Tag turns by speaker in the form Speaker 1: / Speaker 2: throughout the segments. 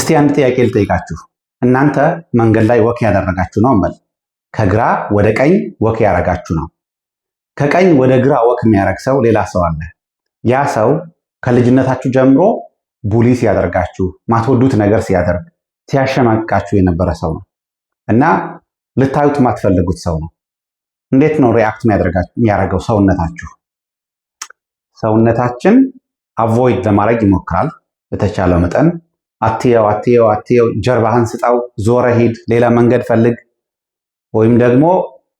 Speaker 1: እስቲ አንድ ጥያቄ ልጠይቃችሁ። እናንተ መንገድ ላይ ወክ ያደረጋችሁ ነው እንበል። ከግራ ወደ ቀኝ ወክ ያደረጋችሁ ነው። ከቀኝ ወደ ግራ ወክ የሚያደርግ ሰው ሌላ ሰው አለ። ያ ሰው ከልጅነታችሁ ጀምሮ ቡሊ ሲያደርጋችሁ፣ ማትወዱት ነገር ሲያደርግ፣ ሲያሸማቅቃችሁ የነበረ ሰው ነው እና ልታዩት የማትፈልጉት ሰው ነው። እንዴት ነው ሪአክት የሚያደርገው ሰውነታችሁ? ሰውነታችን አቮይድ ለማድረግ ይሞክራል በተቻለው መጠን። አትየው አትየው አትየው፣ ጀርባህን ስጣው፣ ዞረ ሂድ፣ ሌላ መንገድ ፈልግ፣ ወይም ደግሞ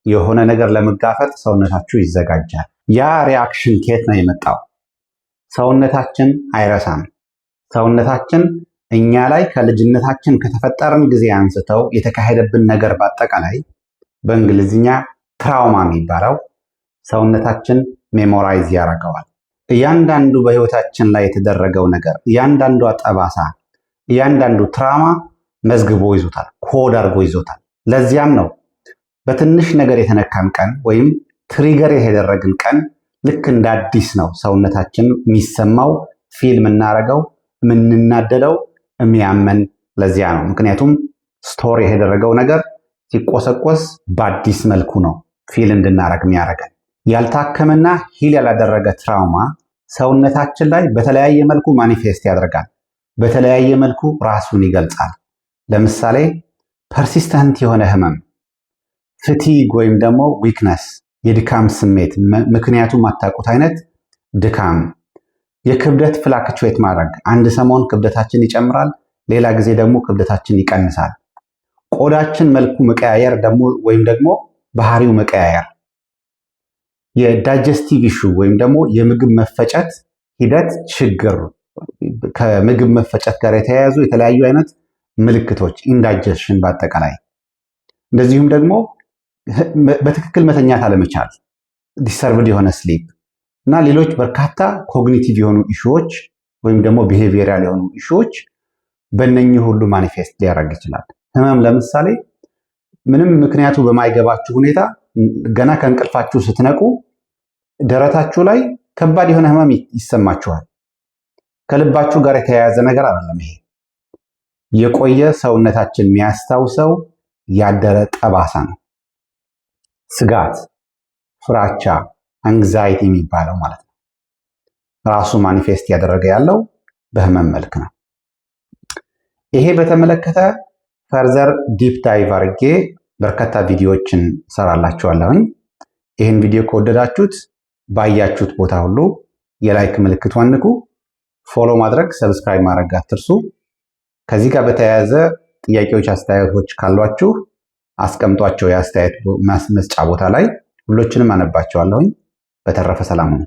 Speaker 1: የሆነ ነገር ለመጋፈጥ ሰውነታችሁ ይዘጋጃል። ያ ሪአክሽን ከየት ነው የመጣው? ሰውነታችን አይረሳም። ሰውነታችን እኛ ላይ ከልጅነታችን ከተፈጠረን ጊዜ አንስተው የተካሄደብን ነገር በአጠቃላይ በእንግሊዝኛ ትራውማ የሚባለው ሰውነታችን ሜሞራይዝ ያደርገዋል። እያንዳንዱ በህይወታችን ላይ የተደረገው ነገር፣ እያንዳንዷ ጠባሳ፣ እያንዳንዱ ትራውማ መዝግቦ ይዞታል፣ ኮድ አድርጎ ይዞታል። ለዚያም ነው በትንሽ ነገር የተነካን ቀን ወይም ትሪገር የተደረግን ቀን ልክ እንደ አዲስ ነው ሰውነታችን የሚሰማው፣ ፊል የምናደርገው፣ የምንናደደው፣ የሚያመን። ለዚያ ነው ምክንያቱም ስቶር የተደረገው ነገር ሲቆሰቆስ በአዲስ መልኩ ነው ፊል እንድናደርግ የሚያደርገን። ያልታከመና ሂል ያላደረገ ትራውማ ሰውነታችን ላይ በተለያየ መልኩ ማኒፌስት ያደርጋል፣ በተለያየ መልኩ ራሱን ይገልጻል። ለምሳሌ ፐርሲስተንት የሆነ ህመም፣ ፍቲግ ወይም ደግሞ ዊክነስ፣ የድካም ስሜት፣ ምክንያቱም የማታውቁት አይነት ድካም፣ የክብደት ፍላክቹዌት ማድረግ፣ አንድ ሰሞን ክብደታችን ይጨምራል፣ ሌላ ጊዜ ደግሞ ክብደታችን ይቀንሳል። ቆዳችን መልኩ መቀያየር ደግሞ ወይም ደግሞ ባህሪው መቀያየር፣ የዳይጀስቲቭ ኢሹ ወይም ደግሞ የምግብ መፈጨት ሂደት ችግር፣ ከምግብ መፈጨት ጋር የተያያዙ የተለያዩ አይነት ምልክቶች፣ ኢንዳይጀሽን በአጠቃላይ። እንደዚሁም ደግሞ በትክክል መተኛት አለመቻል፣ ዲስተርብድ የሆነ ስሊፕ እና ሌሎች በርካታ ኮግኒቲቭ የሆኑ ኢሹዎች ወይም ደግሞ ቢሄቪየራል የሆኑ ኢሹዎች በእነኚህ ሁሉ ማኒፌስት ሊያደርግ ይችላል። ህመም ለምሳሌ ምንም ምክንያቱ በማይገባችሁ ሁኔታ ገና ከእንቅልፋችሁ ስትነቁ ደረታችሁ ላይ ከባድ የሆነ ህመም ይሰማችኋል። ከልባችሁ ጋር የተያያዘ ነገር አይደለም። ይሄ የቆየ ሰውነታችን የሚያስታውሰው ያደረ ጠባሳ ነው። ስጋት፣ ፍራቻ፣ አንግዛይቲ የሚባለው ማለት ነው። ራሱ ማኒፌስት ያደረገ ያለው በህመም መልክ ነው። ይሄ በተመለከተ ፈርዘር ዲፕ ዳይቭ አድርጌ በርካታ ቪዲዮዎችን ሰራላችኋለሁኝ። ይህን ቪዲዮ ከወደዳችሁት ባያችሁት ቦታ ሁሉ የላይክ ምልክቷን ንኩ። ፎሎ ማድረግ፣ ሰብስክራይብ ማድረግ አትርሱ። ከዚህ ጋር በተያያዘ ጥያቄዎች፣ አስተያየቶች ካሏችሁ አስቀምጧቸው። የአስተያየት መስጫ ቦታ ላይ ሁሎችንም አነባቸዋለሁኝ። በተረፈ ሰላም ነው።